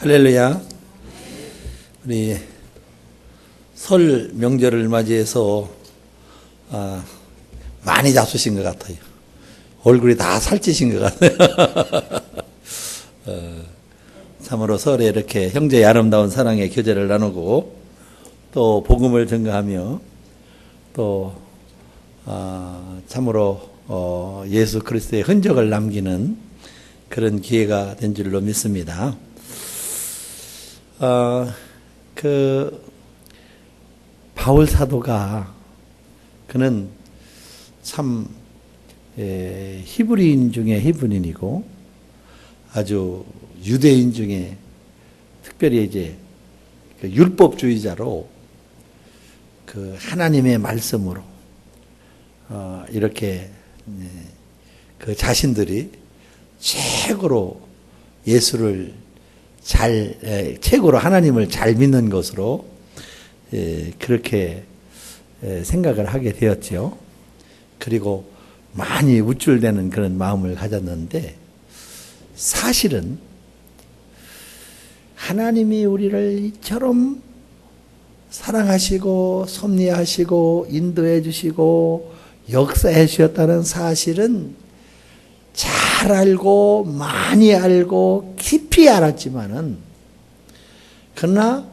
할렐루야. 우리 설 명절을 맞이해서 많이 잡수신 것 같아요. 얼굴이 다 살찌신 것 같아요. 참으로 설에 이렇게 형제의 아름다운 사랑의 교제를 나누고 또 복음을 증거하며 또 참으로 예수 그리스도의 흔적을 남기는 그런 기회가 된 줄로 믿습니다. 바울 사도가 그는 참 히브리인 중에 히브리인이고 아주 유대인 중에 특별히 이제 율법주의자로 하나님의 말씀으로 이렇게 자신들이 최고로 예수를 최고로 하나님을 잘 믿는 것으로 그렇게 생각을 하게 되었죠. 그리고 많이 우쭐대는 그런 마음을 가졌는데 사실은 하나님이 우리를 이처럼 사랑하시고 섭리하시고 인도해 주시고 역사해 주셨다는 사실은 잘 알고 많이 알고 깊이 알았지만은 그러나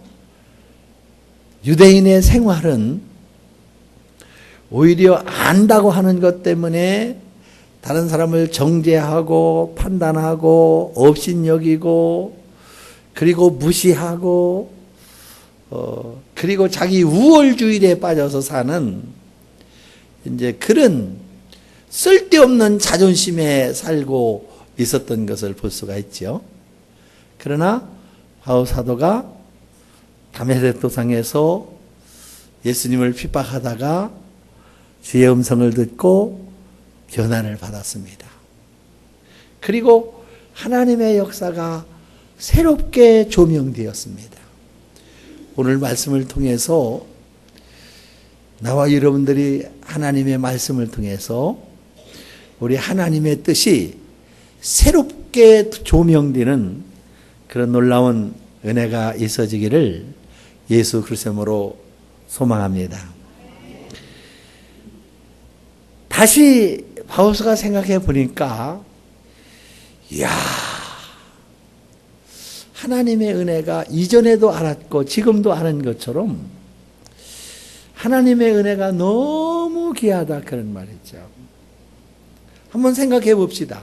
유대인의 생활은 오히려 안다고 하는 것 때문에 다른 사람을 정죄하고 판단하고 업신여기고 그리고 무시하고 그리고 자기 우월주의에 빠져서 사는 이제 그런 쓸데없는 자존심에 살고 있었던 것을 볼 수가 있죠. 그러나 바울 사도가 다메섹 도상에서 예수님을 핍박하다가 주의 음성을 듣고 변화를 받았습니다. 그리고 하나님의 역사가 새롭게 조명되었습니다. 오늘 말씀을 통해서 나와 여러분들이 하나님의 말씀을 통해서 우리 하나님의 뜻이 새롭게 조명되는 그런 놀라운 은혜가 있어지기를 예수 그리스도의 이름으로 소망합니다. 다시 바울서가 생각해 보니까 이야, 하나님의 은혜가 이전에도 알았고 지금도 아는 것처럼 하나님의 은혜가 너무 귀하다 그런 말이죠. 한번 생각해 봅시다.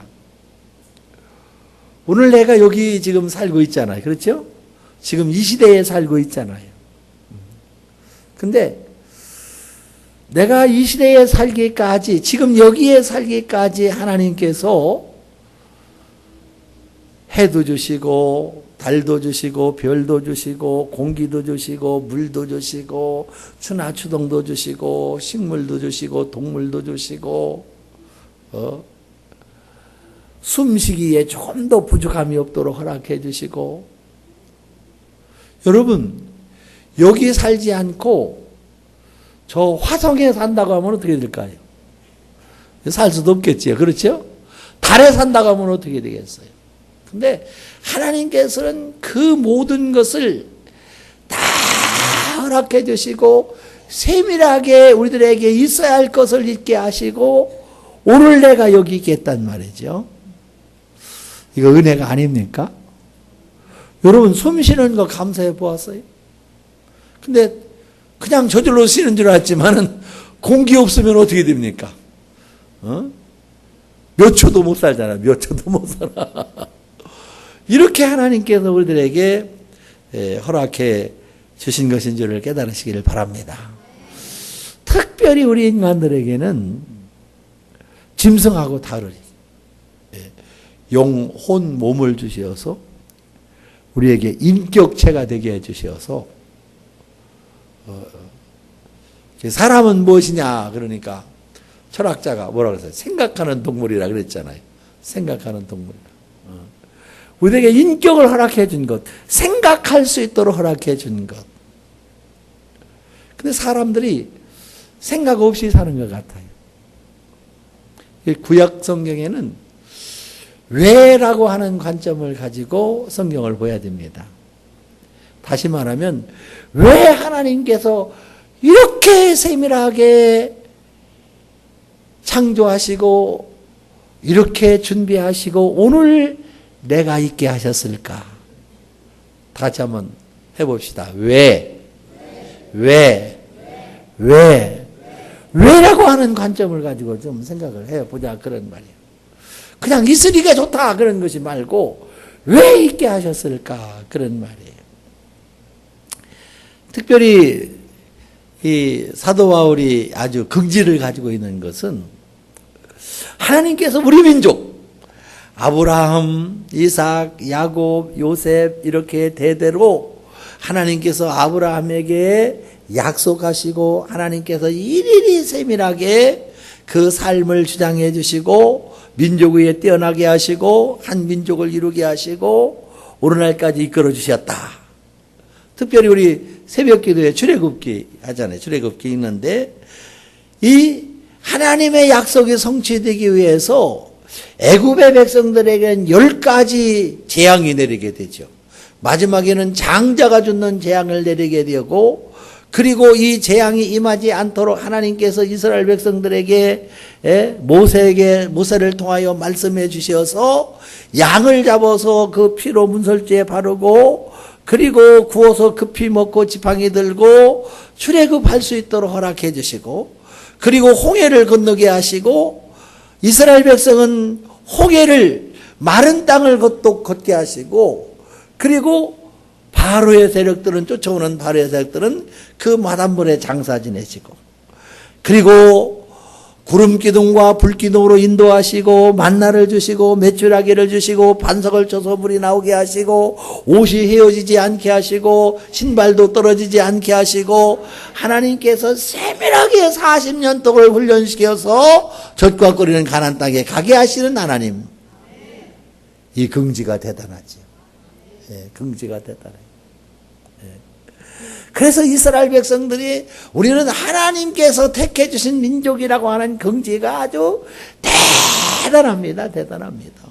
오늘 내가 여기 지금 살고 있잖아요. 그렇죠? 지금 이 시대에 살고 있잖아요. 근데 내가 이 시대에 살기까지 지금 여기에 살기까지 하나님께서 해도 주시고 달도 주시고 별도 주시고 공기도 주시고 물도 주시고 추나 추동도 주시고 식물도 주시고 동물도 주시고 숨쉬기에 조금 더 부족함이 없도록 허락해 주시고 여러분 여기 살지 않고 저 화성에 산다고 하면 어떻게 될까요? 살 수도 없겠지요. 그렇죠? 달에 산다고 하면 어떻게 되겠어요? 근데 하나님께서는 그 모든 것을 다 허락해 주시고 세밀하게 우리들에게 있어야 할 것을 있게 하시고 오늘 내가 여기 있겠단 말이죠. 이거 은혜가 아닙니까? 여러분 숨 쉬는 거 감사해 보았어요? 근데 그냥 저절로 쉬는 줄 알았지만은 공기 없으면 어떻게 됩니까? 몇 초도 못 살잖아. 몇 초도 못 살아. 이렇게 하나님께서 우리들에게 허락해 주신 것인 줄을 깨달으시기를 바랍니다. 특별히 우리 인간들에게는 짐승하고 다르니 영, 혼, 몸을 주시어서 우리에게 인격체가 되게 해주셔서 사람은 무엇이냐 그러니까 철학자가 뭐라고 그랬어요? 생각하는 동물이라 그랬잖아요. 생각하는 동물. 우리에게 인격을 허락해 준 것, 생각할 수 있도록 허락해 준 것. 근데 사람들이 생각 없이 사는 것 같아요. 구약 성경에는 왜라고 하는 관점을 가지고 성경을 봐야 됩니다. 다시 말하면 왜 하나님께서 이렇게 세밀하게 창조하시고 이렇게 준비하시고 오늘 내가 있게 하셨을까? 다 같이 한번 해봅시다. 왜라고 하는 관점을 가지고 좀 생각을 해보자 그런 말이에요. 그냥 있으니까 좋다 그런 것이 말고 왜 있게 하셨을까 그런 말이에요. 특별히 이 사도 바울이 아주 긍지를 가지고 있는 것은 하나님께서 우리 민족 아브라함, 이삭, 야곱, 요셉 이렇게 대대로 하나님께서 아브라함에게 약속하시고 하나님께서 일일이 세밀하게 그 삶을 주장해 주시고 민족 위에 뛰어나게 하시고 한 민족을 이루게 하시고 오늘날까지 이끌어 주셨다. 특별히 우리 새벽기도에 출애굽기 하잖아요. 출애굽기 있는데 이 하나님의 약속이 성취되기 위해서 애굽의 백성들에게는 10가지 재앙이 내리게 되죠. 마지막에는 장자가 죽는 재앙을 내리게 되고 그리고 이 재앙이 임하지 않도록 하나님께서 이스라엘 백성들에게 모세를 통하여 말씀해 주셔서 양을 잡아서 그 피로 문설주에 바르고 그리고 구워서 급히 먹고 지팡이 들고 출애굽할 수 있도록 허락해 주시고 그리고 홍해를 건너게 하시고 이스라엘 백성은 홍해를 마른 땅을 걷게 하시고 그리고 바로의 세력들은 쫓아오는 바로의 세력들은 그 바닷물에 장사 지내시고 그리고 구름 기둥과 불 기둥으로 인도하시고 만나를 주시고 메추라기를 주시고 반석을 쳐서 물이 나오게 하시고 옷이 헤어지지 않게 하시고 신발도 떨어지지 않게 하시고 하나님께서 세밀하게 40년 동안 훈련시켜서 젖과 끓이는 가나안 땅에 가게 하시는 하나님. 이 긍지가 대단하죠. 예, 긍지가 대단해요. 그래서 이스라엘 백성들이 우리는 하나님께서 택해 주신 민족이라고 하는 긍지가 아주 대단합니다. 대단합니다.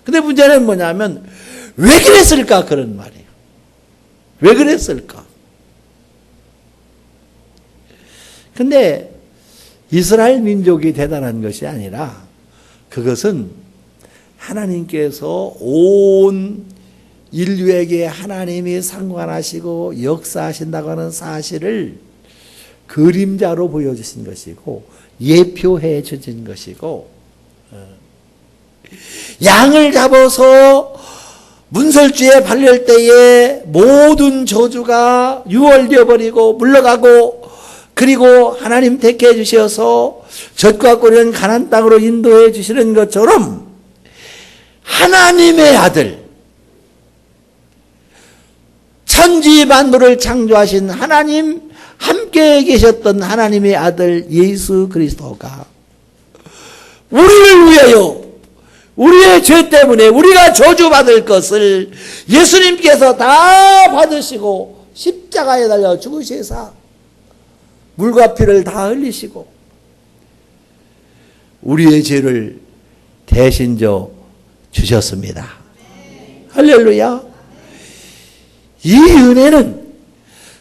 근데 문제는 뭐냐면 왜 그랬을까 그런 말이에요. 왜 그랬을까? 근데 이스라엘 민족이 대단한 것이 아니라 그것은 하나님께서 온 인류에게 하나님이 상관하시고 역사하신다고 하는 사실을 그림자로 보여주신 것이고 예표해 주신 것이고 양을 잡아서 문설주에 발릴 때에 모든 저주가 유월되어 버리고 물러가고 그리고 하나님 택해 주셔서 젖과 꿀은 가나안 땅으로 인도해 주시는 것처럼 하나님의 아들 천지 만물을 창조하신 하나님 함께 계셨던 하나님의 아들 예수 그리스도가 우리를 위하여 우리의 죄 때문에 우리가 저주받을 것을 예수님께서 다 받으시고 십자가에 달려 죽으셔서 물과 피를 다 흘리시고 우리의 죄를 대신져 주셨습니다. 할렐루야. 이 은혜는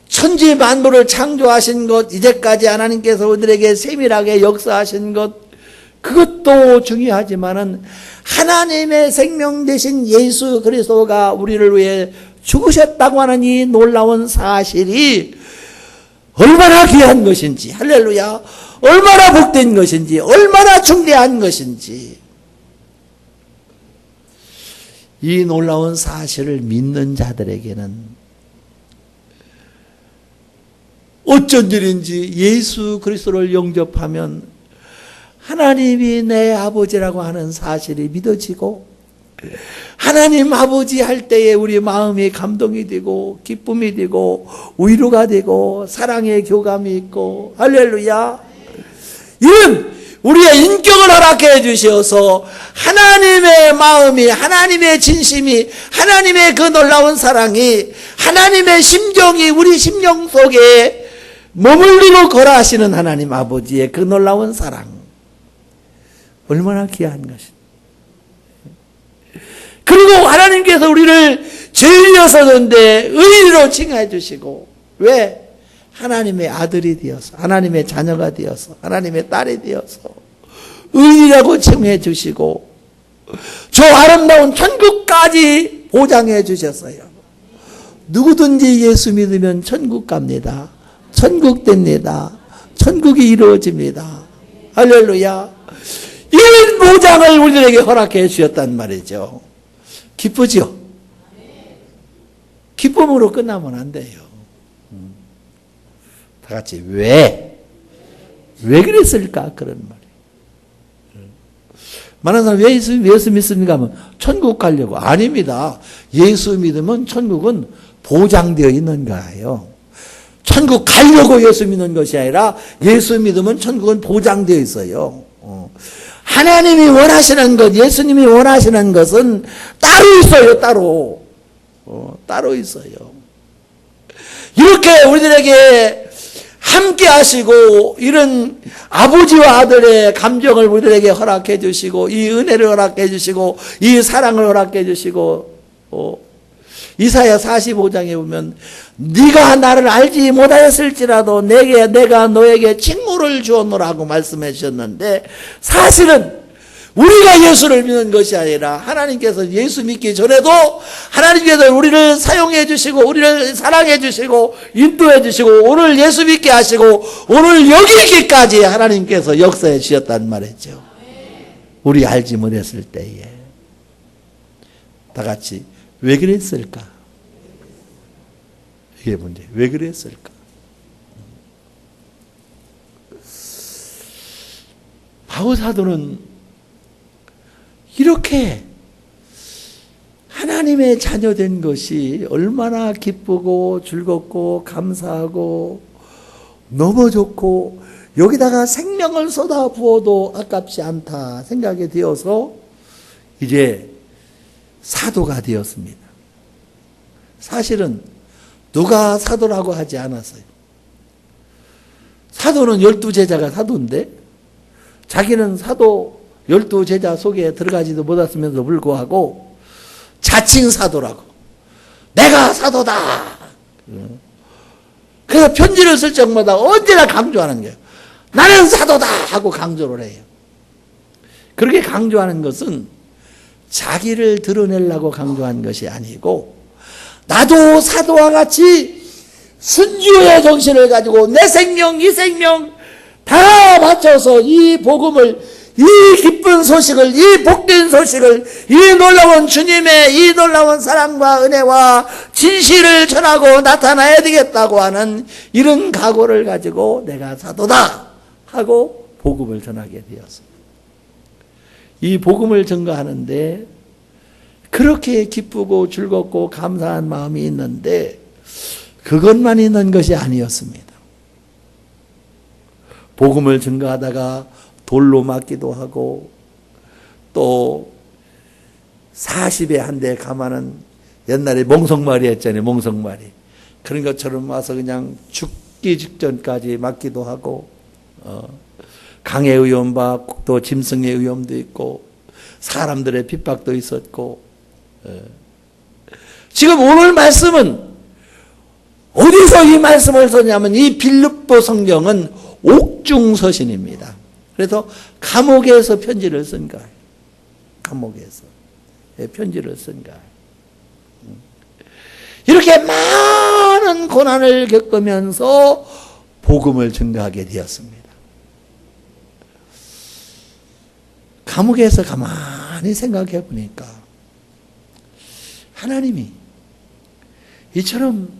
천지 만물을 창조하신 것, 이제까지 하나님께서 우리에게 세밀하게 역사하신 것, 그것도 중요하지만은 하나님의 생명 되신 예수 그리스도가 우리를 위해 죽으셨다고 하는 이 놀라운 사실이 얼마나 귀한 것인지, 할렐루야, 얼마나 복된 것인지, 얼마나 중대한 것인지, 이 놀라운 사실을 믿는 자들에게는 어쩐 일인지 예수 그리스도를 영접하면 하나님이 내 아버지라고 하는 사실이 믿어지고 하나님 아버지 할 때에 우리 마음이 감동이 되고 기쁨이 되고 위로가 되고 사랑의 교감이 있고 할렐루야. 이런 우리의 인격을 허락해 주셔서 하나님의 마음이 하나님의 진심이 하나님의 그 놀라운 사랑이 하나님의 심정이 우리 심령 속에 머물리고 거라하시는 하나님 아버지의 그 놀라운 사랑 얼마나 귀한 것입니다. 그리고 하나님께서 우리를 죄인이었었는데 의인으로 칭해 주시고, 왜? 하나님의 아들이 되어서, 하나님의 자녀가 되어서, 하나님의 딸이 되어서 의인이라고 칭해 주시고, 저 아름다운 천국까지 보장해 주셨어요. 누구든지 예수 믿으면 천국 갑니다. 천국 됩니다. 천국이 이루어집니다. 할렐루야. 이런 보장을 우리에게 허락해 주셨단 말이죠. 기쁘죠? 기쁨으로 끝나면 안 돼요. 다 같이 왜 그랬을까? 그런 말이에요. 많은 사람 왜 예수 믿습니까? 하면 천국 가려고. 아닙니다. 예수 믿으면 천국은 보장되어 있는 거예요. 천국 가려고 예수 믿는 것이 아니라 예수 믿으면 천국은 보장되어 있어요. 하나님이 원하시는 것, 예수님이 원하시는 것은 따로 있어요. 따로 있어요. 이렇게 우리들에게 함께 하시고, 이런 아버지와 아들의 감정을 우리들에게 허락해 주시고, 이 은혜를 허락해 주시고, 이 사랑을 허락해 주시고, 이사야 45장에 보면 네가 나를 알지 못하였을지라도 내가 너에게 칭호를 주었노라고 말씀해 주셨는데, 사실은 우리가 예수를 믿는 것이 아니라 하나님께서 예수 믿기 전에도 하나님께서 우리를 사용해 주시고, 우리를 사랑해 주시고, 인도해 주시고, 오늘 예수 믿게 하시고, 오늘 여기 있기까지 하나님께서 역사해 주셨단 말이죠. 우리 알지 못했을 때에. 다 같이 왜 그랬을까? 이게 문제. 왜 그랬을까? 바울 사도는 이렇게 하나님의 자녀된 것이 얼마나 기쁘고 즐겁고 감사하고 너무 좋고, 여기다가 생명을 쏟아 부어도 아깝지 않다 생각이 되어서 이제 사도가 되었습니다. 사실은 누가 사도라고 하지 않았어요. 사도는 12제자가 사도인데 자기는 사도 12제자 속에 들어가지도 못했으면서 불구하고 자칭 사도라고, 내가 사도다. 그래서 편지를 쓸 적마다 언제나 강조하는 거예요. 나는 사도다 하고 강조를 해요. 그렇게 강조하는 것은 자기를 드러내려고 강조한 것이 아니고, 나도 사도와 같이 순주의 정신을 가지고 내 생명, 이 생명 다 바쳐서 이 복음을, 이 기쁜 소식을, 이 복된 소식을, 이 놀라운 주님의 이 놀라운 사랑과 은혜와 진실을 전하고 나타나야 되겠다고 하는 이런 각오를 가지고 내가 사도다 하고 복음을 전하게 되었습니다. 이 복음을 전가하는데 그렇게 기쁘고 즐겁고 감사한 마음이 있는데, 그것만 있는 것이 아니었습니다. 복음을 전가하다가 돌로 맞기도 하고, 또 40에 한 대 가마는 옛날에 몽성말이 했잖아요. 몽성말이. 그런 것처럼 와서 그냥 죽기 직전까지 맞기도 하고, 강의 위험과 또 짐승의 위험도 있고, 사람들의 핍박도 있었고. 지금 오늘 말씀은 어디서 이 말씀을 썼냐면, 이 빌립보 성경은 옥중서신입니다. 그래서 감옥에서 편지를 쓴 거예요. 감옥에서 편지를 쓴 거예요. 이렇게 많은 고난을 겪으면서 복음을 전가하게 되었습니다. 감옥에서 가만히 생각해 보니까 하나님이 이처럼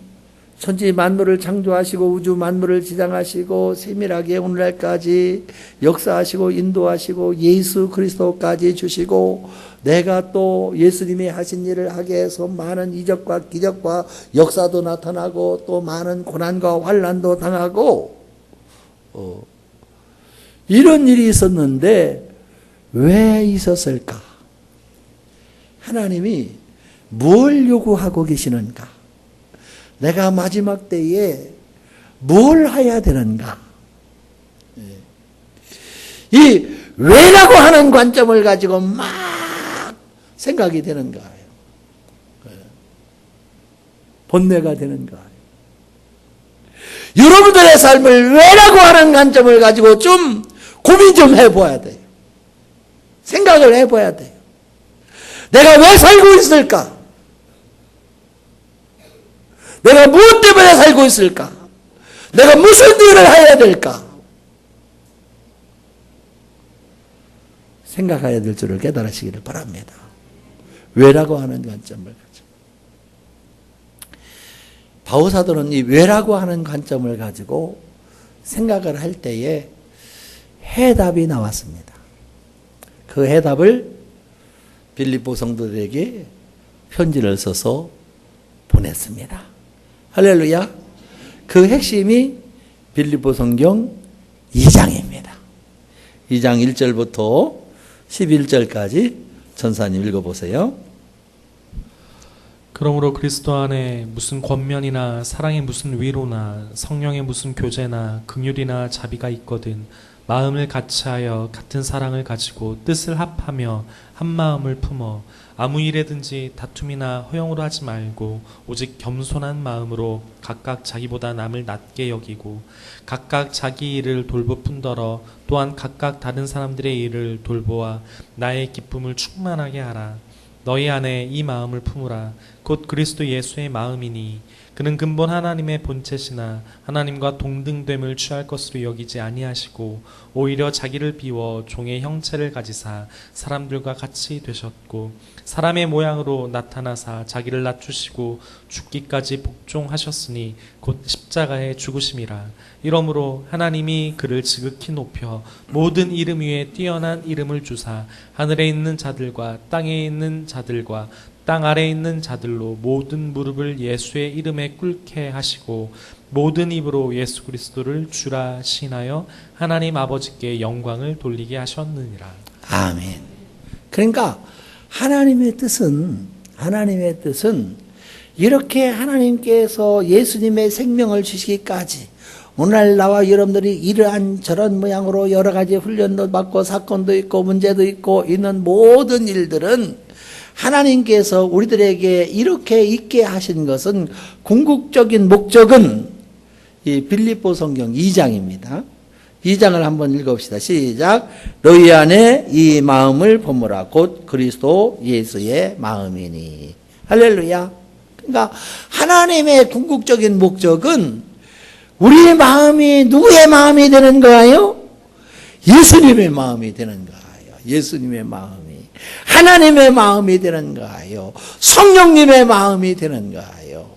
천지 만물을 창조하시고 우주 만물을 지장하시고 세밀하게 오늘날까지 역사하시고 인도하시고 예수 그리스도까지 주시고, 내가 또 예수님이 하신 일을 하게 해서 많은 이적과 기적과 역사도 나타나고 또 많은 고난과 환난도 당하고, 이런 일이 있었는데 왜 있었을까? 하나님이 뭘 요구하고 계시는가? 내가 마지막 때에 뭘 해야 되는가? 이 왜라고 하는 관점을 가지고 막 생각이 되는 거예요. 본뇌가 되는 거예요. 여러분들의 삶을 왜라고 하는 관점을 가지고 좀 고민 좀 해봐야 돼요. 생각을 해봐야 돼요. 내가 왜 살고 있을까? 내가 무엇 때문에 살고 있을까? 내가 무슨 일을 해야 될까? 생각해야 될 줄을 깨달으시기를 바랍니다. 왜라고 하는 관점을 가지고. 바오사도는 이 왜라고 하는 관점을 가지고 생각을 할 때에 해답이 나왔습니다. 그 해답을 빌립보 성도들에게 편지를 써서 보냈습니다. 할렐루야. 그 핵심이 빌립보 성경 2장입니다. 2장 1절부터 11절까지 전사님 읽어보세요. 그러므로 그리스도 안에 무슨 권면이나 사랑의 무슨 위로나 성령의 무슨 교제나 긍휼이나 자비가 있거든 마음을 같이하여 같은 사랑을 가지고 뜻을 합하며 한 마음을 품어 아무 일에든지 다툼이나 허용으로 하지 말고 오직 겸손한 마음으로 각각 자기보다 남을 낮게 여기고 각각 자기 일을 돌보뿐더러 또한 각각 다른 사람들의 일을 돌보아 나의 기쁨을 충만하게 하라. 너희 안에 이 마음을 품으라. 곧 그리스도 예수의 마음이니 그는 근본 하나님의 본체시나 하나님과 동등됨을 취할 것으로 여기지 아니하시고 오히려 자기를 비워 종의 형체를 가지사 사람들과 같이 되셨고 사람의 모양으로 나타나사 자기를 낮추시고 죽기까지 복종하셨으니 곧 십자가에 죽으심이라. 이러므로 하나님이 그를 지극히 높여 모든 이름 위에 뛰어난 이름을 주사 하늘에 있는 자들과 땅에 있는 자들과 땅 아래에 있는 자들로 모든 무릎을 예수의 이름에 꿇게 하시고 모든 입으로 예수 그리스도를 주라 신하여 하나님 아버지께 영광을 돌리게 하셨느니라. 아멘. 그러니까 하나님의 뜻은 이렇게 하나님께서 예수님의 생명을 주시기까지 오늘 나와 여러분들이 이러한 저런 모양으로 여러 가지 훈련도 받고 사건도 있고 문제도 있고 있는 모든 일들은 하나님께서 우리들에게 이렇게 있게 하신 것은 궁극적인 목적은 이 빌립보 성경 2장입니다. 2장을 한번 읽어봅시다. 시작. 너희 안에 이 마음을 품으라. 곧 그리스도 예수의 마음이니. 할렐루야. 그러니까 하나님의 궁극적인 목적은 우리의 마음이 누구의 마음이 되는 거예요? 예수님의 마음이 되는 거예요. 예수님의 마음이. 하나님의 마음이 되는 거예요. 성령님의 마음이 되는 거예요.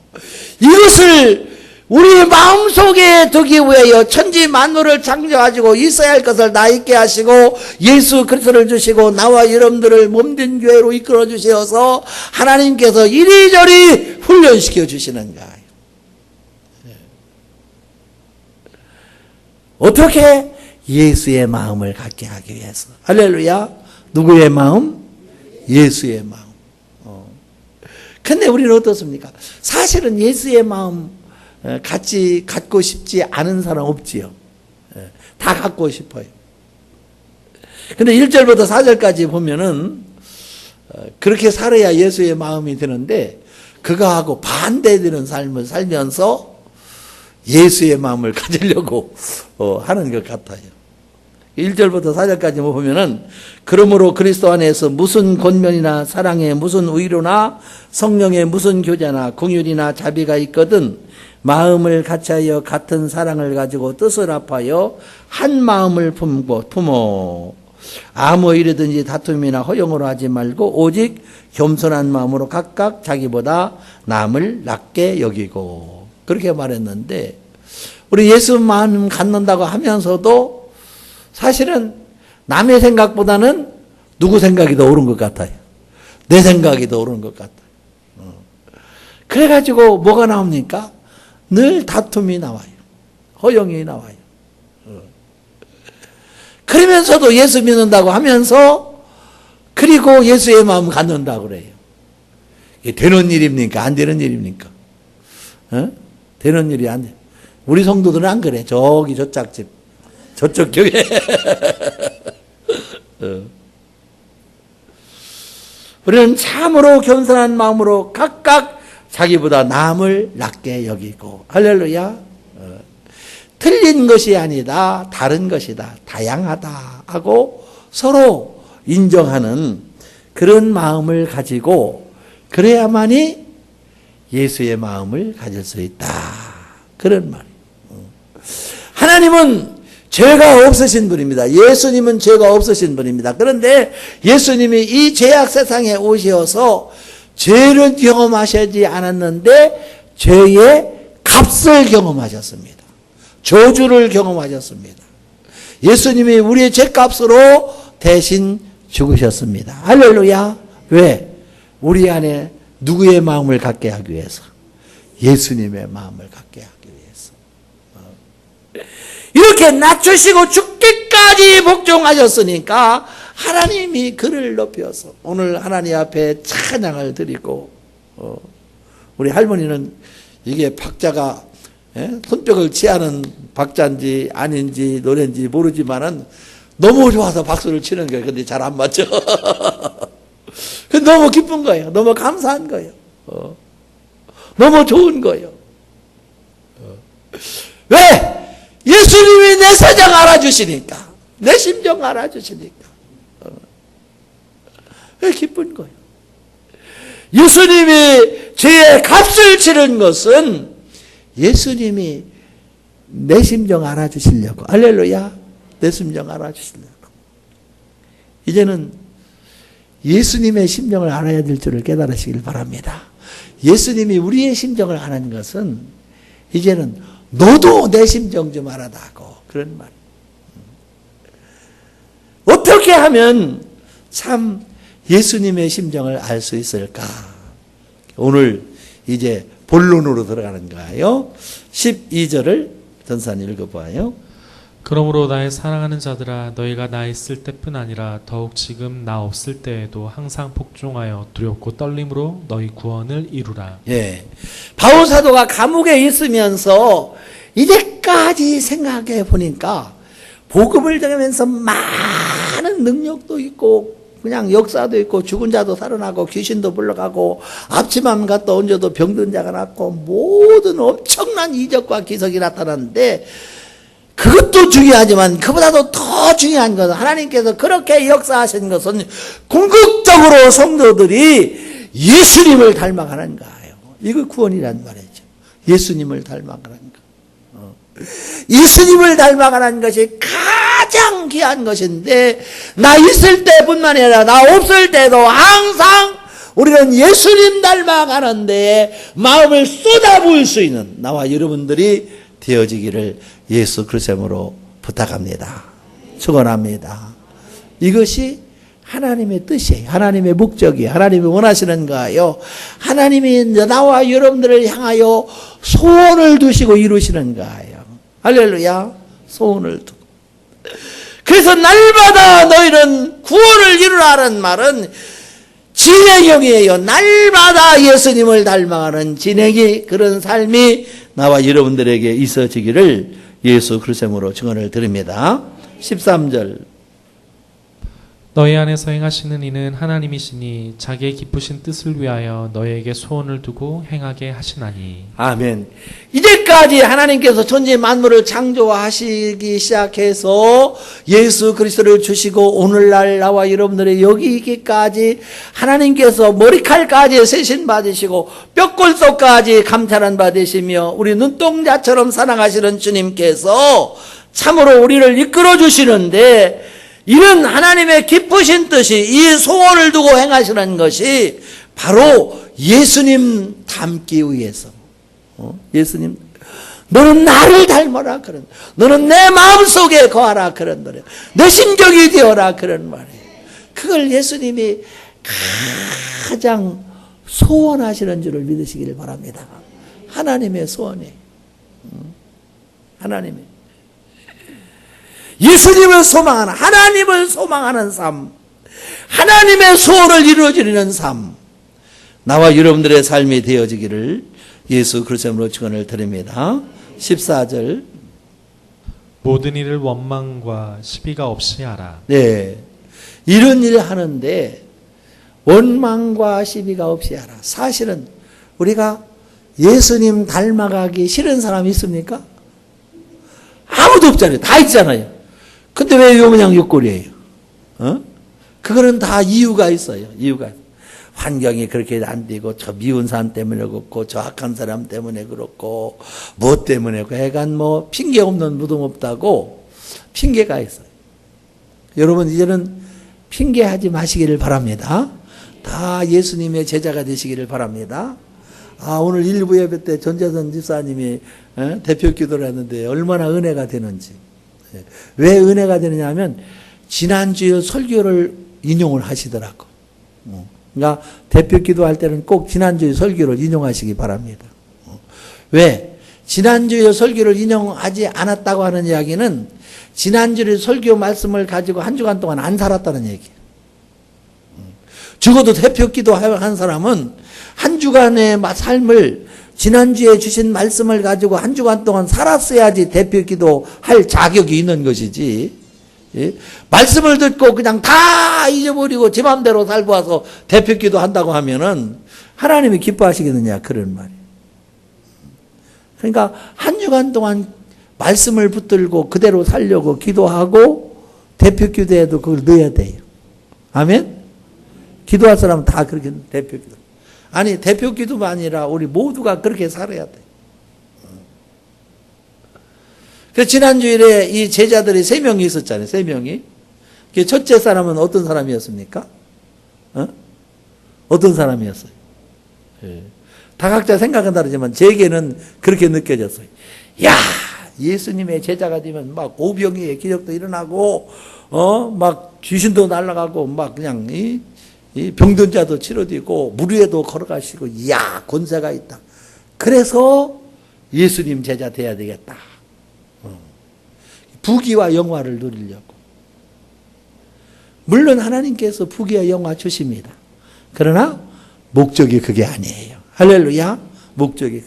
이것을 우리 마음속에 두기 위하여 천지 만물을 창조하시고 있어야 할 것을 다 있게 하시고 예수 그리스도를 주시고 나와 여러분들을 몸된 교회로 이끌어 주셔서 하나님께서 이리저리 훈련시켜 주시는 거예요. 어떻게? 예수의 마음을 갖게 하기 위해서. 할렐루야. 누구의 마음? 예수의 마음. 근데 우리는 어떻습니까? 사실은 예수의 마음 같이 갖고 싶지 않은 사람 없지요. 다 갖고 싶어요. 근데 1절부터 4절까지 보면은 그렇게 살아야 예수의 마음이 드는데 그거하고 반대되는 삶을 살면서 예수의 마음을 가지려고 하는 것 같아요. 1절부터 4절까지 보면은 그러므로 그리스도 안에서 무슨 권면이나 사랑에 무슨 의로나 성령의 무슨 교제나 긍휼이나 자비가 있거든 마음을 같이하여 같은 사랑을 가지고 뜻을 합하여 한 마음을 품어 아무 일이든지 다툼이나 허용으로 하지 말고 오직 겸손한 마음으로 각각 자기보다 남을 낮게 여기고 그렇게 말했는데 우리 예수 마음 갖는다고 하면서도 사실은 남의 생각보다는 누구 생각이 더 옳은 것 같아요. 내 생각이 더 옳은 것 같아요. 그래가지고 뭐가 나옵니까? 늘 다툼이 나와요. 허용이 나와요. 그러면서도 예수 믿는다고 하면서 그리고 예수의 마음 갖는다고 그래요. 이게 되는 일입니까? 안 되는 일입니까? 되는 일이 안 돼. 우리 성도들은 안 그래. 저기 저 짝집. 저쪽 교회. 우리는 참으로 겸손한 마음으로 각각 자기보다 남을 낮게 여기고, 할렐루야. 틀린 것이 아니다, 다른 것이다, 다양하다 하고 서로 인정하는 그런 마음을 가지고 그래야만이 예수의 마음을 가질 수 있다. 그런 말이에요. 하나님은 죄가 없으신 분입니다. 예수님은 죄가 없으신 분입니다. 그런데 예수님이 이 죄악 세상에 오셔서 죄를 경험하시지 않았는데 죄의 값을 경험하셨습니다. 저주를 경험하셨습니다. 예수님이 우리의 죄값으로 대신 죽으셨습니다. 할렐루야. 왜? 우리 안에 누구의 마음을 갖게 하기 위해서? 예수님의 마음을 갖게 하기 위해서. 이렇게 낮추시고 죽기까지 복종하셨으니까 하나님이 그를 높여서 오늘 하나님 앞에 찬양을 드리고, 우리 할머니는 이게 박자가 손뼉을 취하는 박자인지 아닌지 노래인지 모르지만은 너무 좋아서 박수를 치는 거예요. 근데 잘 안 맞죠. 너무 기쁜 거예요. 너무 감사한 거예요. 너무 좋은 거예요. 왜? 예수님이 내 사정 알아주시니까, 내 심정 알아주시니까. 왜 기쁜 거예요? 예수님이 죄의 값을 치른 것은 예수님이 내 심정 알아주시려고. 할렐루야. 내 심정 알아주시려고. 이제는 예수님의 심정을 알아야 될 줄을 깨달으시길 바랍니다. 예수님이 우리의 심정을 아는 것은 이제는 너도 내 심정 좀 알아다고. 그런 말. 어떻게 하면 참 예수님의 심정을 알 수 있을까? 오늘 이제 본론으로 들어가는 거예요. 12절을 전사님 읽어봐요. 그러므로 나의 사랑하는 자들아, 너희가 나 있을 때뿐 아니라 더욱 지금 나 없을 때에도 항상 복종하여 두렵고 떨림으로 너희 구원을 이루라. 예, 바울 사도가 감옥에 있으면서 이제까지 생각해 보니까 복음을 전하면서 많은 능력도 있고 그냥 역사도 있고 죽은 자도 살아나고 귀신도 물러가고 앞치마만 갖다 얹어도 병든 자가 낫고 모든 엄청난 이적과 기적이 나타났는데, 그것도 중요하지만 그보다도 더 중요한 것은 하나님께서 그렇게 역사하신 것은 궁극적으로 성도들이 예수님을 닮아가는 거예요. 이거 구원이란 말이죠. 예수님을 닮아가는 거. 예수님을 닮아가는 것이 가장 귀한 것인데, 나 있을 때뿐만 아니라 나 없을 때도 항상 우리는 예수님 닮아가는 데에 마음을 쏟아부을 수 있는 나와 여러분들이 되어지기를 예수 그리스도로 부탁합니다. 축원합니다. 이것이 하나님의 뜻이에요. 하나님의 목적이에요. 하나님이 원하시는 거예요. 하나님이 나와 여러분들을 향하여 소원을 두시고 이루시는 거예요. 할렐루야. 소원을 두고. 그래서 날마다 너희는 구원을 이루라는 말은 진행형이에요. 날마다 예수님을 닮아가는 진행이, 그런 삶이 나와 여러분들에게 있어지기를 예수 그리스도로 증언을 드립니다. 13절. 너희 안에서 행하시는 이는 하나님이시니 자기의 기쁘신 뜻을 위하여 너희에게 소원을 두고 행하게 하시나니. 아멘. 이제까지 하나님께서 천지 만물을 창조하시기 시작해서 예수 그리스도를 주시고 오늘날 나와 여러분들의 여기 있기까지 하나님께서 머리칼까지 세신 받으시고 뼈골속까지 감찰한 받으시며 우리 눈동자처럼 사랑하시는 주님께서 참으로 우리를 이끌어 주시는데, 이런 하나님의 기쁘신 뜻이, 이 소원을 두고 행하시는 것이 바로 예수님 닮기 위해서. 예수님, 너는 나를 닮아라 그런, 너는 내 마음속에 거하라 그런 노래, 내 심정이 되어라 그런 말이에요. 그걸 예수님이 가장 소원하시는 줄을 믿으시기를 바랍니다. 하나님의 소원이에요. 하나님의 예수님을 소망하는, 하나님을 소망하는 삶, 하나님의 소원을 이루어지는 삶, 나와 여러분들의 삶이 되어지기를 예수 그리스도로 축원을 드립니다. 14절. 모든 일을 원망과 시비가 없이 하라. 네, 이런 일을 하는데 원망과 시비가 없이 하라. 사실은 우리가 예수님 닮아가기 싫은 사람이 있습니까? 아무도 없잖아요. 다 있잖아요. 근데 왜 요모양 욕골이에요? 그거는 다 이유가 있어요. 이유가. 환경이 그렇게 안 되고, 저 미운 사람 때문에 그렇고, 저 악한 사람 때문에 그렇고, 뭐 때문에 그렇고, 약간 뭐, 핑계 없는 무덤 없다고 핑계가 있어요. 여러분, 이제는 핑계하지 마시기를 바랍니다. 다 예수님의 제자가 되시기를 바랍니다. 오늘 일부 예배 때 전재선 집사님이 대표 기도를 했는데 얼마나 은혜가 되는지. 왜 은혜가 되느냐 하면 지난주에 설교를 인용을 하시더라고. 그러니까 대표 기도할 때는 꼭 지난주에 설교를 인용하시기 바랍니다. 왜? 지난주에 설교를 인용하지 않았다고 하는 이야기는 지난주에 설교 말씀을 가지고 한 주간 동안 안 살았다는 얘기예요. 적어도 대표 기도한 사람은 한 주간의 삶을 지난주에 주신 말씀을 가지고 한 주간 동안 살았어야지 대표 기도할 자격이 있는 것이지. 예? 말씀을 듣고 그냥 다 잊어버리고 제 맘대로 살고 와서 대표 기도한다고 하면은 하나님이 기뻐하시겠느냐 그런 말이에요. 그러니까 한 주간 동안 말씀을 붙들고 그대로 살려고 기도하고 대표 기도에도 그걸 넣어야 돼요. 아멘? 기도할 사람은 다 그렇게 대표 기도. 아니 대표 기도가 아니라 우리 모두가 그렇게 살아야 돼. 그래서 지난주일에 이 제자들이 3명이 있었잖아요. 3명이. 첫째 사람은 어떤 사람이었습니까? 어떤 사람이었어요? 다 각자 생각은 다르지만 제게는 그렇게 느껴졌어요. 야, 예수님의 제자가 되면 막 오병이의 기적도 일어나고, 막 귀신도 날아가고, 막 그냥 이 병든 자도 치료되고 물 위에도 걸어가시고, 이야 권세가 있다. 그래서 예수님 제자 돼야 되겠다. 부귀와 영화를 누리려고. 물론 하나님께서 부귀와 영화 주십니다. 그러나 목적이 그게 아니에요. 할렐루야. 목적이.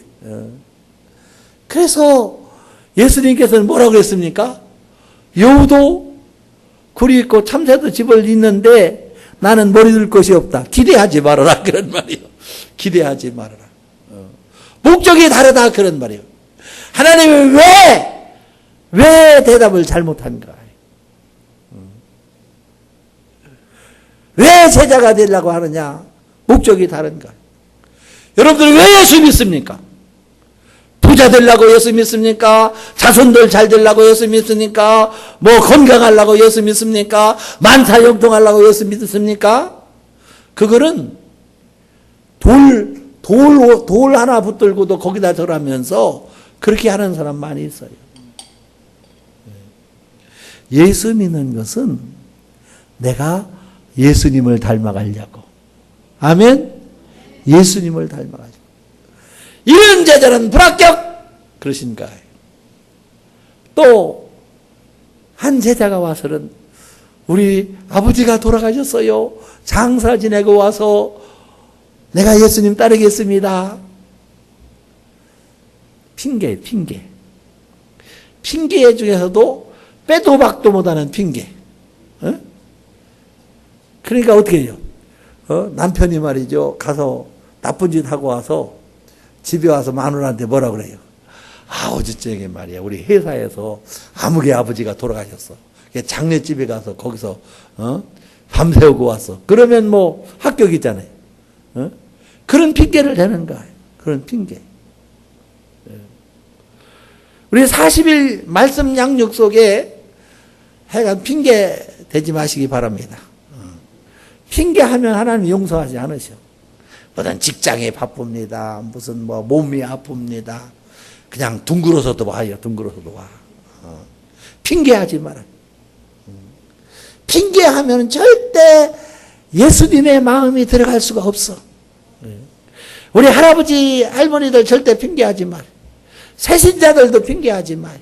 그래서 예수님께서는 뭐라고 그랬습니까? 여우도 굴이 있고 참새도 집을 잇는데 나는 머리 둘 것이 없다. 기대하지 말아라. 그런 말이에요. 기대하지 말아라. 목적이 다르다. 그런 말이에요. 하나님은 왜 대답을 잘못한가? 왜 제자가 되려고 하느냐? 목적이 다른가? 여러분들 왜 예수 믿습니까? 부자 되려고 예수 믿습니까? 자손들 잘 되려고 예수 믿습니까? 뭐 건강하려고 예수 믿습니까? 만사형통하려고 예수 믿습니까? 그거는 돌 하나 붙들고도 거기다 절하면서 그렇게 하는 사람 많이 있어요. 예수 믿는 것은 내가 예수님을 닮아가려고. 아멘? 예수님을 닮아가려고. 이런 제자는 불합격! 그러신가. 또 한 제자가 와서는 우리 아버지가 돌아가셨어요. 장사 지내고 와서 내가 예수님 따르겠습니다. 핑계. 핑계 중에서도 빼도 박도 못하는 핑계. 그러니까 어떻게 해요? 남편이 말이죠. 가서 나쁜 짓 하고 와서 집에 와서 마누라한테 뭐라 그래요? 어제저녁에 말이야. 우리 회사에서 아무개 아버지가 돌아가셨어. 장례집에 가서 거기서 밤새우고 왔어. 그러면 뭐 합격이잖아요. 그런 핑계를 대는 거예요. 그런 핑계. 우리 40일 말씀 양육 속에 하여간 핑계 대지 마시기 바랍니다. 핑계하면 하나님 용서하지 않으셔. 무슨 직장이 바쁩니다. 무슨 뭐 몸이 아픕니다. 그냥 둥그러서도 와요. 둥그러서도 와. 핑계하지 마라. 핑계하면 절대 예수님의 마음이 들어갈 수가 없어. 우리 할아버지 할머니들 절대 핑계하지 마라. 새신자들도 핑계하지 마요.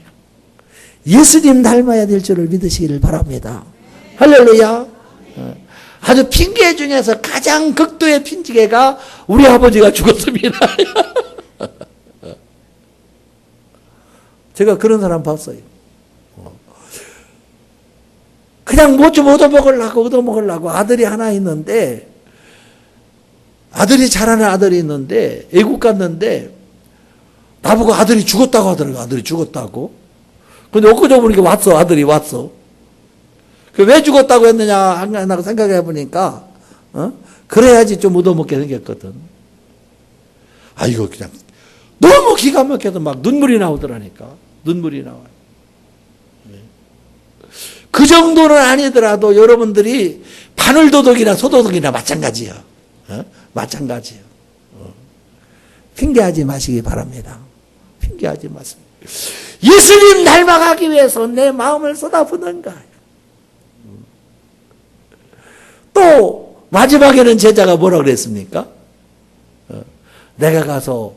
예수님 닮아야 될 줄을 믿으시기를 바랍니다. 할렐루야. 아주 핑계 중에서 가장 극도의 핑계가 우리 아버지가 죽었습니다. 제가 그런 사람 봤어요. 그냥 뭐 좀 얻어먹으려고 아들이 하나 있는데 아들이 잘하는 아들이 있는데 애국 갔는데 나보고 아들이 죽었다고 하더라고. 아들이 죽었다고. 근데 엊그제 보니까 왔어. 아들이 왔어. 왜 죽었다고 했느냐 하고 생각해 보니까 그래야지 좀 얻어먹게 생겼거든. 아 이거 그냥 너무 기가 막혀서 막 눈물이 나오더라니까. 눈물이 나와요. 그 정도는 아니더라도 여러분들이 바늘도덕이나 소도덕이나 마찬가지예요. 마찬가지예요. 핑계하지 마시기 바랍니다. 핑계하지 마십니다. 예수님 닮아가기 위해서 내 마음을 쏟아붓는가. 또 마지막에는 제자가 뭐라 그랬습니까? 내가 가서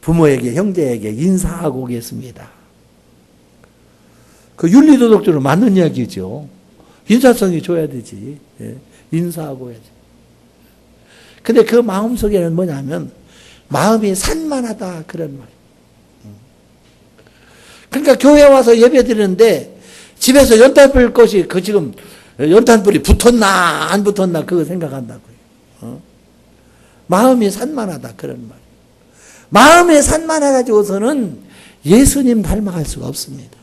부모에게 형제에게 인사하고 오겠습니다. 그 윤리도덕적으로 맞는 이야기죠. 인사성이 줘야 되지. 인사하고 해야지. 근데 그 마음속에는 뭐냐면 마음이 산만하다 그런 말이에요. 그러니까 교회 와서 예배 드리는데 집에서 연탄불 것이 그 지금 연탄불이 붙었나 안 붙었나 그거 생각한다고요. 마음이 산만하다 그런 말이에요. 마음이 산만해가지고서는 예수님 닮아갈 수가 없습니다.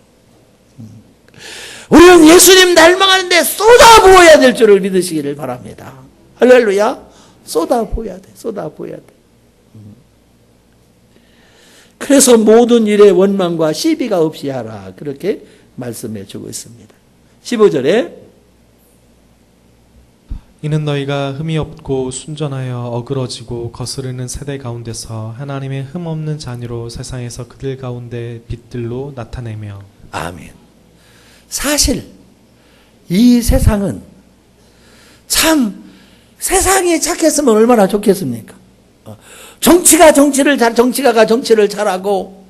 우리는 예수님 닮아가는데 쏟아부어야 될 줄을 믿으시기를 바랍니다. 할렐루야. 쏟아부어야 돼. 쏟아부어야 돼. 그래서 모든 일에 원망과 시비가 없이 하라. 그렇게 말씀해 주고 있습니다. 15절에 이는 너희가 흠이 없고 순전하여 어그러지고 거스르는 세대 가운데서 하나님의 흠 없는 자녀로 세상에서 그들 가운데 빛들로 나타내며. 아멘. 사실 이 세상은 참 세상이 착했으면 얼마나 좋겠습니까? 정치가가 정치를 잘하고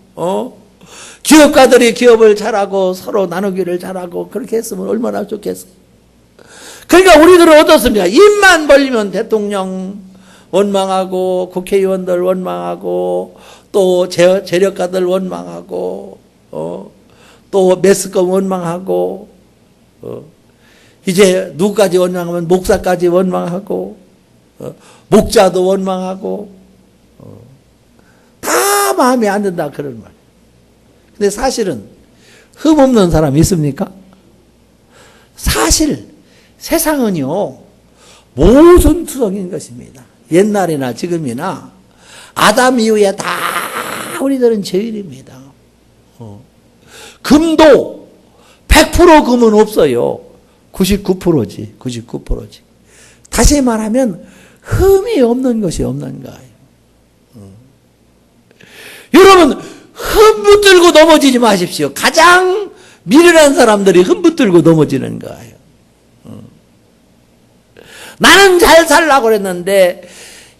기업가들이 기업을 잘하고 서로 나누기를 잘하고 그렇게 했으면 얼마나 좋겠어요. 그러니까 우리들은 어떻습니까? 입만 벌리면 대통령 원망하고 국회의원들 원망하고 또 재력가들 원망하고 또 매스컴 원망하고 이제 누구까지 원망하면 목사까지 원망하고 목자도 원망하고 다 마음에 안 든다 그런 말이에요. 근데 사실은 흠 없는 사람이 있습니까? 사실 세상은요 모순투성인 것입니다. 옛날이나 지금이나 아담 이후에 다 우리들은 죄인입니다. 금도 100% 금은 없어요. 99%지. 99%지. 다시 말하면 흠이 없는 것이 없는 거예요. 여러분 흠 붙들고 넘어지지 마십시오. 가장 미련한 사람들이 흠 붙들고 넘어지는 거예요. 나는 잘 살라고 그랬는데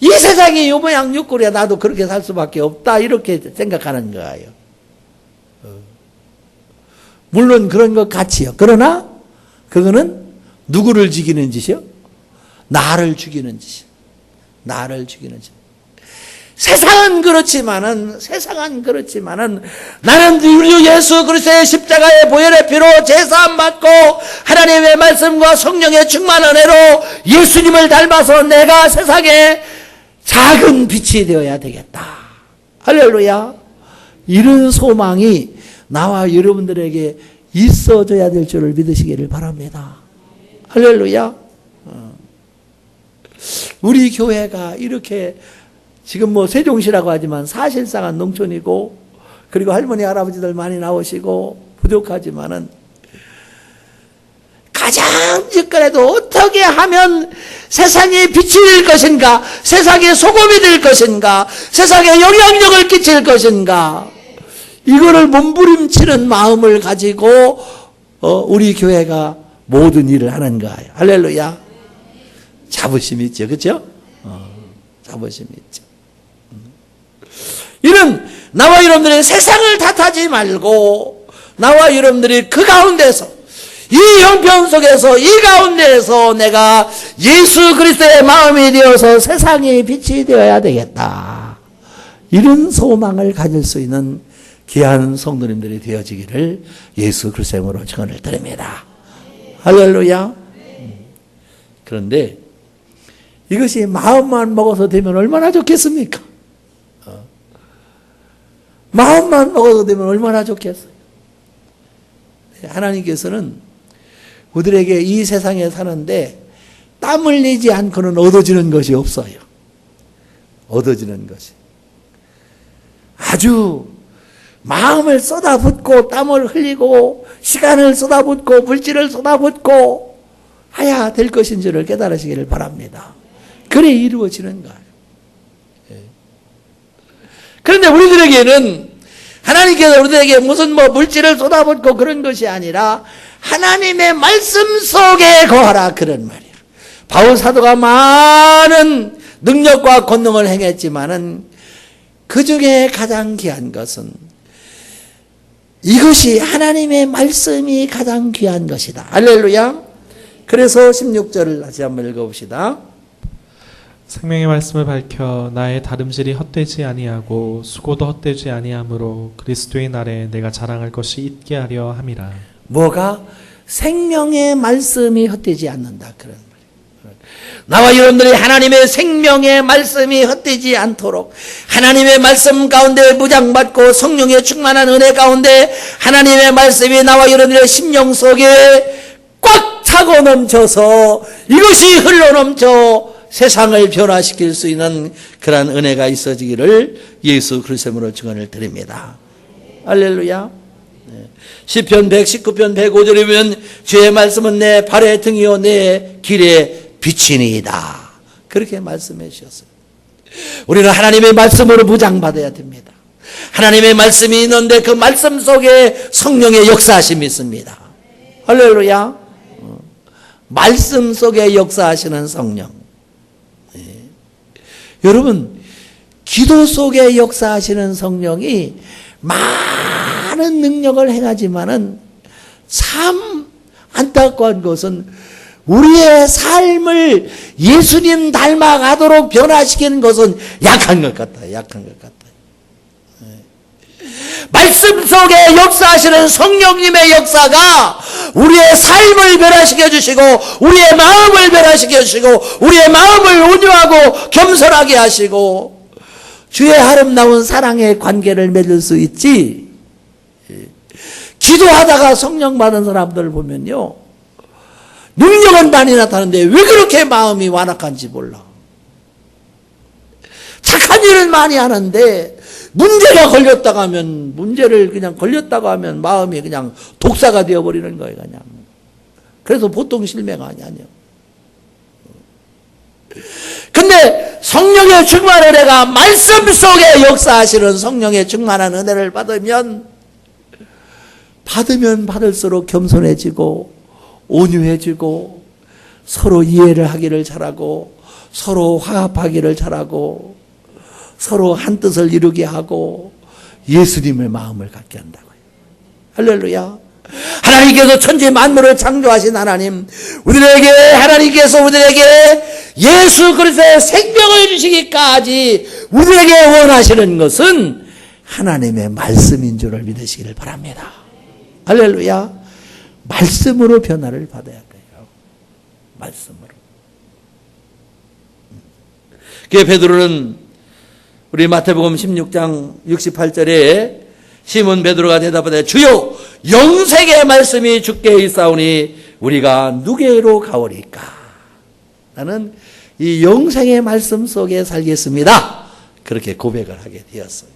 이 세상이 요 모양 요 꼴이야 나도 그렇게 살 수밖에 없다 이렇게 생각하는 거예요. 물론 그런 것 같지요. 그러나 그거는 누구를 죽이는 짓이요? 나를 죽이는 짓이요. 나를 죽이는 짓. 세상은 그렇지만은 나는 우리 예수 그리스도의 십자가의 보혈의 피로 제사함 받고 하나님의 말씀과 성령의 충만한 은혜로 예수님을 닮아서 내가 세상에 작은 빛이 되어야 되겠다. 할렐루야. 이런 소망이 나와 여러분들에게 있어져야 될 줄을 믿으시기를 바랍니다. 할렐루야. 우리 교회가 이렇게 지금 뭐 세종시라고 하지만 사실상은 농촌이고 그리고 할머니 할아버지들 많이 나오시고 부족하지만은 가장 직관해도 어떻게 하면 세상에 빛이 될 것인가, 세상에 소금이 될 것인가, 세상에 영향력을 끼칠 것인가, 이거를 몸부림치는 마음을 가지고 우리 교회가 모든 일을 하는 거예요. 할렐루야. 자부심이 있죠. 그렇죠? 자부심이 있죠. 이런 나와 여러분들이 세상을 탓하지 말고 나와 여러분들이 그 가운데서 이 형편 속에서 이 가운데에서 내가 예수 그리스도의 마음이 되어서 세상의 빛이 되어야 되겠다. 이런 소망을 가질 수 있는 귀한 성도님들이 되어지기를 예수 그리스도의 이름으로 축원을 드립니다. 할렐루야. 그런데 이것이 마음만 먹어서 되면 얼마나 좋겠습니까? 마음만 먹어서 되면 얼마나 좋겠어요. 하나님께서는 우리에게 이 세상에 사는데 땀 흘리지 않고는 얻어지는 것이 없어요. 얻어지는 것이. 아주 마음을 쏟아붓고 땀을 흘리고 시간을 쏟아붓고 물질을 쏟아붓고 해야 될 것인 줄을 깨달으시기를 바랍니다. 그래 이루어지는 거예요. 그런데 우리들에게는 하나님께서 우리들에게 무슨 물질을 쏟아붓고 그런 것이 아니라 하나님의 말씀 속에 거하라 그런 말이에요. 바울 사도가 많은 능력과 권능을 행했지만은 그 중에 가장 귀한 것은 이것이 하나님의 말씀이 가장 귀한 것이다. 할렐루야. 그래서 16절을 다시 한번 읽어봅시다. 생명의 말씀을 밝혀 나의 다름질이 헛되지 아니하고 수고도 헛되지 아니하므로 그리스도의 날에 내가 자랑할 것이 있게 하려 함이라. 뭐가? 생명의 말씀이 헛되지 않는다. 그런 말이에요. 나와 여러분들이 하나님의 생명의 말씀이 헛되지 않도록 하나님의 말씀 가운데 무장받고 성령의 충만한 은혜 가운데 하나님의 말씀이 나와 여러분들의 심령 속에 꽉 차고 넘쳐서 이것이 흘러넘쳐 세상을 변화시킬 수 있는 그러한 은혜가 있어지기를 예수 그리스도로 증언을 드립니다. 할렐루야. 시편 119편 105절에 보면 주의 말씀은 내 발의 등이요 내 길의 빛이니이다. 그렇게 말씀해 주셨어요. 우리는 하나님의 말씀으로 무장받아야 됩니다. 하나님의 말씀이 있는데 그 말씀 속에 성령의 역사하심이 있습니다. 할렐루야. 말씀 속에 역사하시는 성령. 여러분, 기도 속에 역사하시는 성령이 많은 능력을 행하지만은 참 안타까운 것은 우리의 삶을 예수님 닮아가도록 변화시키는 것은 약한 것 같아요. 약한 것 같아요. 말씀 속에 역사하시는 성령님의 역사가 우리의 삶을 변화시켜 주시고 우리의 마음을 변화시켜 주시고 우리의 마음을 온유하고 겸손하게 하시고 주의 아름다운 사랑의 관계를 맺을 수 있지. 기도하다가 성령 받은 사람들 보면요, 능력은 많이 나타나는데 왜 그렇게 마음이 완악한지 몰라. 착한 일을 많이 하는데 문제가 걸렸다고 하면, 문제를 그냥 걸렸다고 하면 마음이 그냥 독사가 되어버리는 거예요, 그냥. 그래서 보통 실매가 아니에요. 근데 성령의 충만한 은혜가 말씀 속에 역사하시는 성령의 충만한 은혜를 받으면 받을수록 겸손해지고 온유해지고 서로 이해를 하기를 잘하고 서로 화합하기를 잘하고 서로 한 뜻을 이루게 하고 예수님의 마음을 갖게 한다고요. 할렐루야. 하나님께서 천지 만물을 창조하신 하나님, 하나님께서 우리에게 예수 그리스도의 생명을 주시기까지 우리에게 원하시는 것은 하나님의 말씀인 줄을 믿으시기를 바랍니다. 할렐루야. 말씀으로 변화를 받아야 돼요. 말씀으로. 그게 베드로는 우리 마태복음 16장 68절에 시몬 베드로가 대답하되 주여 영생의 말씀이 주께 있사오니 우리가 누구에게로 가오리까? 나는 이 영생의 말씀 속에 살겠습니다. 그렇게 고백을 하게 되었어요.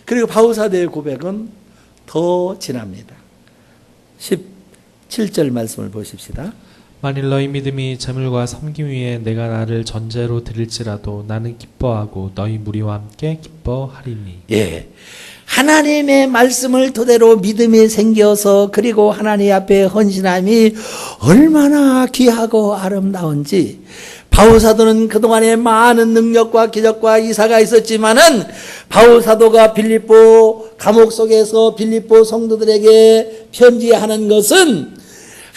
그리고 바울사도의 고백은 더 진합니다. 17절 말씀을 보십시다. 만일 너희 믿음이 재물과 섬김 위에 내가 나를 전제로 드릴지라도 나는 기뻐하고 너희 무리와 함께 기뻐하리니. 예, 하나님의 말씀을 토대로 믿음이 생겨서 그리고 하나님 앞에 헌신함이 얼마나 귀하고 아름다운지 바울사도는 그동안에 많은 능력과 기적과 이사가 있었지만은 바울사도가 빌립보 감옥 속에서 빌립보 성도들에게 편지하는 것은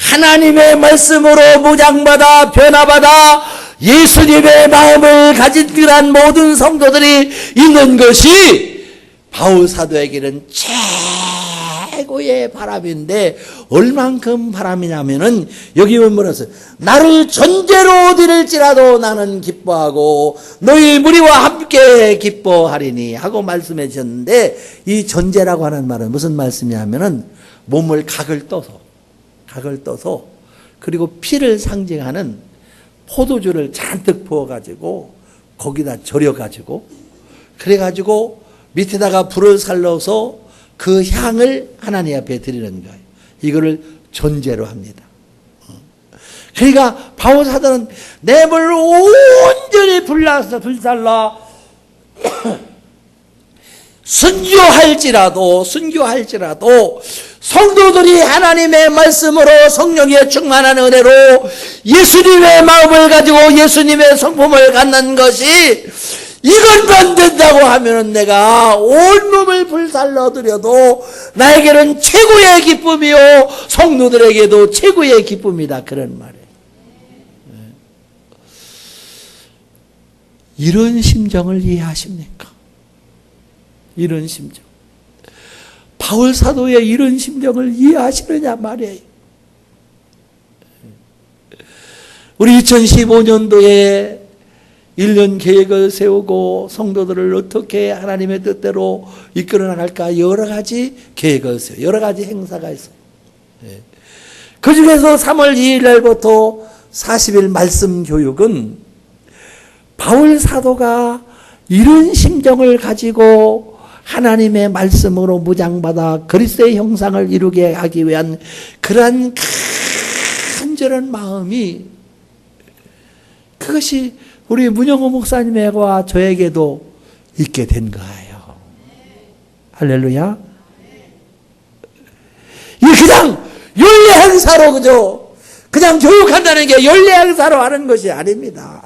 하나님의 말씀으로 무장받아 변화받아 예수님의 마음을 가진 그런 모든 성도들이 있는 것이 바울 사도에게는 최고의 바람인데 얼만큼 바람이냐면은 여기 보면 뭐라 했어요? 나를 전제로 드릴지라도 나는 기뻐하고 너희 무리와 함께 기뻐하리니 하고 말씀해 주셨는데, 이 전제라고 하는 말은 무슨 말씀이냐면은 몸을 각을 떠서 그리고 피를 상징하는 포도주를 잔뜩 부어가지고 거기다 절여가지고 그래가지고 밑에다가 불을 살려서 그 향을 하나님 앞에 드리는 거예요. 이거를 전제로 합니다. 그러니까 바울 사도는 내 몸을 온전히 불살라 순교할지라도 성도들이 하나님의 말씀으로 성령의 충만한 은혜로 예수님의 마음을 가지고 예수님의 성품을 갖는 것이 이것만 된다고 하면은 내가 온몸을 불살러 드려도 나에게는 최고의 기쁨이요 성도들에게도 최고의 기쁨이다, 그런 말이에요. 이런 심정을 이해하십니까? 이런 심정. 바울 사도의 이런 심정을 이해하시느냐 말이에요. 우리 2015년도에 1년 계획을 세우고 성도들을 어떻게 하나님의 뜻대로 이끌어 나갈까 여러 가지 계획을 세워요. 여러 가지 행사가 있어요. 그 중에서 3월 2일 날부터 40일 말씀 교육은 바울 사도가 이런 심정을 가지고 하나님의 말씀으로 무장받아 그리스도의 형상을 이루게 하기 위한 그러한 간절한 마음이, 그것이 우리 문영호 목사님과 저에게도 있게 된 거예요. 할렐루야. 이게 그냥 연례 행사로 그냥 교육한다는 게 연례 행사로 하는 것이 아닙니다.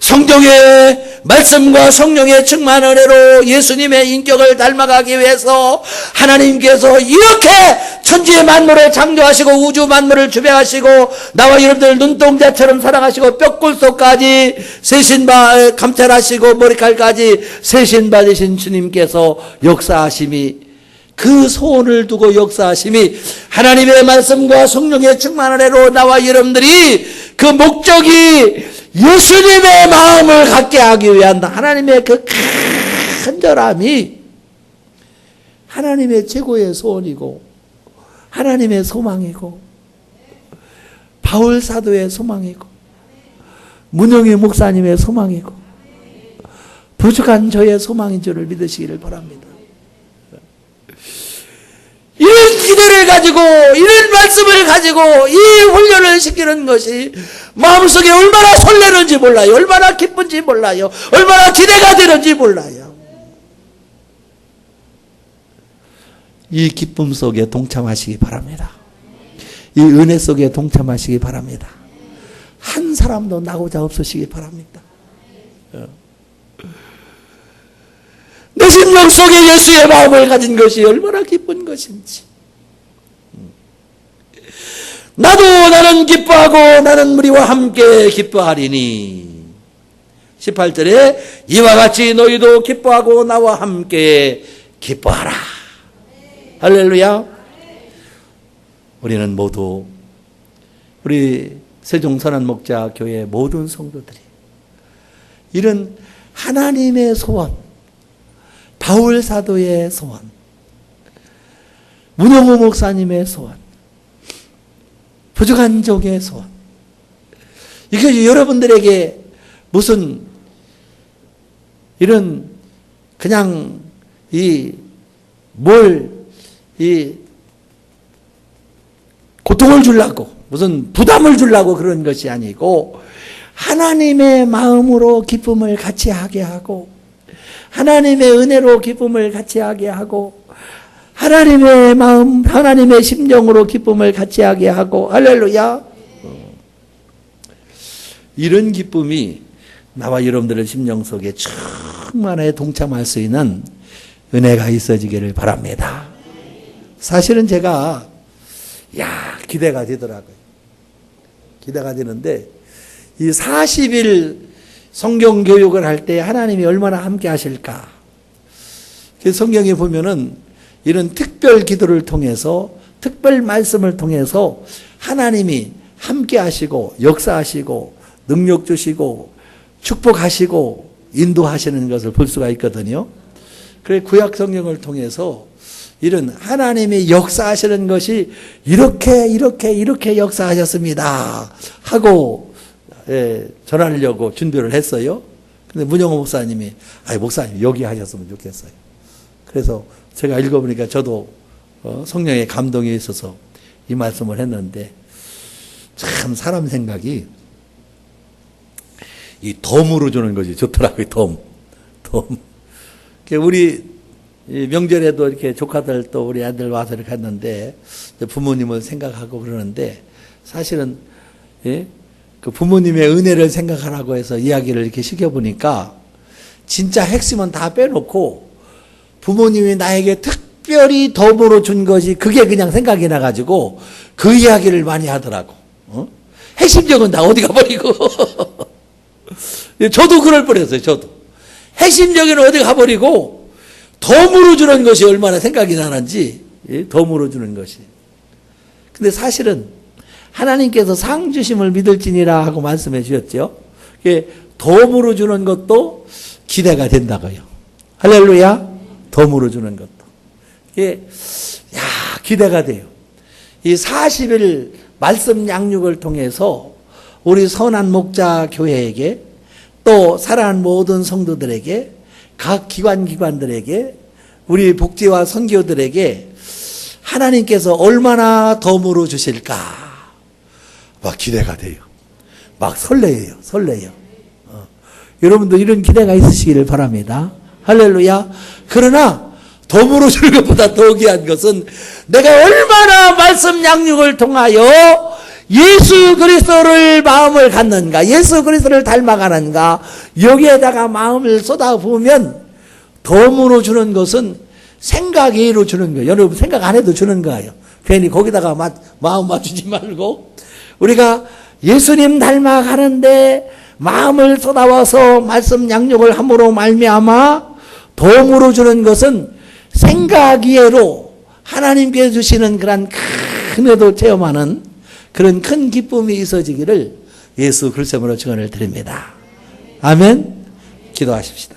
성경의 말씀과 성령의 충만한 은혜로 예수님의 인격을 닮아가기 위해서 하나님께서 이렇게 천지의 만물을 창조하시고 우주 만물을 주배하시고 나와 여러분들 눈동자처럼 사랑하시고 뼈골속까지 감찰하시고 머리칼까지 세신받으신 주님께서 역사하심이, 그 소원을 두고 역사하심이 하나님의 말씀과 성령의 충만한 은혜로 나와 여러분들이 그 목적이 예수님의 마음을 갖게 하기 위한 하나님의 그 간절함이 하나님의 최고의 소원이고 하나님의 소망이고 바울 사도의 소망이고 문영희 목사님의 소망이고 부족한 저의 소망인 줄을 믿으시기를 바랍니다. 이런 기대를 가지고 이런 말씀을 가지고 이 훈련을 시키는 것이 마음속에 얼마나 설레는지 몰라요. 얼마나 기쁜지 몰라요. 얼마나 기대가 되는지 몰라요. 이 기쁨 속에 동참하시기 바랍니다. 이 은혜 속에 동참하시기 바랍니다. 한 사람도 나고자 없으시기 바랍니다. 내 심령 속에 예수의 마음을 가진 것이 얼마나 기쁜 것인지. 나는 기뻐하고 나는 무리와 함께 기뻐하리니. 18절에 이와 같이 너희도 기뻐하고 나와 함께 기뻐하라. 할렐루야. 우리는 모두 우리 세종선한목자교회 모든 성도들이 이런 하나님의 소원, 바울 사도의 소원, 문영호 목사님의 소원, 부족한 족의 소원, 이게 여러분들에게 무슨 이런 그냥 고통을 주려고 무슨 부담을 주려고 그런 것이 아니고 하나님의 마음으로 기쁨을 같이 하게 하고 하나님의 은혜로 기쁨을 같이 하게 하고 하나님의 마음, 하나님의 심정으로 기쁨을 같이 하게 하고 할렐루야. 이런 기쁨이 나와 여러분들의 심령 속에 충만하게 동참할 수 있는 은혜가 있어지기를 바랍니다. 사실은 제가 기대가 되더라고요. 기대가 되는데 이 40일 성경 교육을 할 때 하나님이 얼마나 함께 하실까? 성경에 보면은 이런 특별 기도를 통해서, 특별 말씀을 통해서 하나님이 함께 하시고, 역사하시고, 능력 주시고, 축복하시고, 인도하시는 것을 볼 수가 있거든요. 그래, 구약 성경을 통해서 이런 하나님이 역사하시는 것이 이렇게 역사하셨습니다 하고 전하려고 준비를 했어요. 근데 문영호 목사님이 목사님 여기 하셨으면 좋겠어요. 그래서 제가 읽어보니까 저도 성령의 감동이 있어서 이 말씀을 했는데, 참 사람 생각이 이 덤으로 주는 것이 좋더라고요. 덤. 우리 명절에도 이렇게 조카들 또 우리 아들 와서 이렇게 했는데, 부모님을 생각하고 그러는데, 사실은 그 부모님의 은혜를 생각하라고 해서 이야기를 이렇게 시켜보니까 진짜 핵심은 다 빼놓고 부모님이 나에게 특별히 덤으로 준 것이 그게 그냥 생각이 나가지고 그 이야기를 많이 하더라고. 핵심적은 다 어디 가버리고. 저도 그럴 뻔했어요. 저도. 핵심적인 어디 가버리고 덤으로 주는 것이 얼마나 생각이 나는지, 덤으로 주는 것이. 근데 사실은 하나님께서 상 주심을 믿을지니라 하고 말씀해 주셨죠. 덤으로 주는 것도 기대가 된다고요. 할렐루야. 덤으로 주는 것도. 기대가 돼요. 이 40일 말씀 양육을 통해서 우리 선한 목자 교회에게, 또 사랑하는 모든 성도들에게, 각 기관들에게, 우리 복지와 선교들에게 하나님께서 얼마나 덤으로 주실까 막 기대가 돼요. 막 설레요. 여러분도 이런 기대가 있으시기를 바랍니다. 할렐루야. 그러나 덤으로 줄 것보다 더 귀한 것은 내가 얼마나 말씀 양육을 통하여 예수 그리스도를 마음을 갖는가, 예수 그리스도를 닮아가는가, 여기에다가 마음을 쏟아부으면 덤으로 주는 것은 생각 이외로 주는 거예요. 여러분 생각 안 해도 주는 거예요. 괜히 거기다가 마음 맞추지 말고, 우리가 예수님 닮아가는데 마음을 쏟아와서 말씀 양육을 함으로 말미암아 덤으로 주는 것은 생각 이외로 하나님께 주시는 그런 큰 은혜도 체험하는 그런 큰 기쁨이 있어지기를 예수 그리스도로 축원을 드립니다. 아멘. 기도하십시다.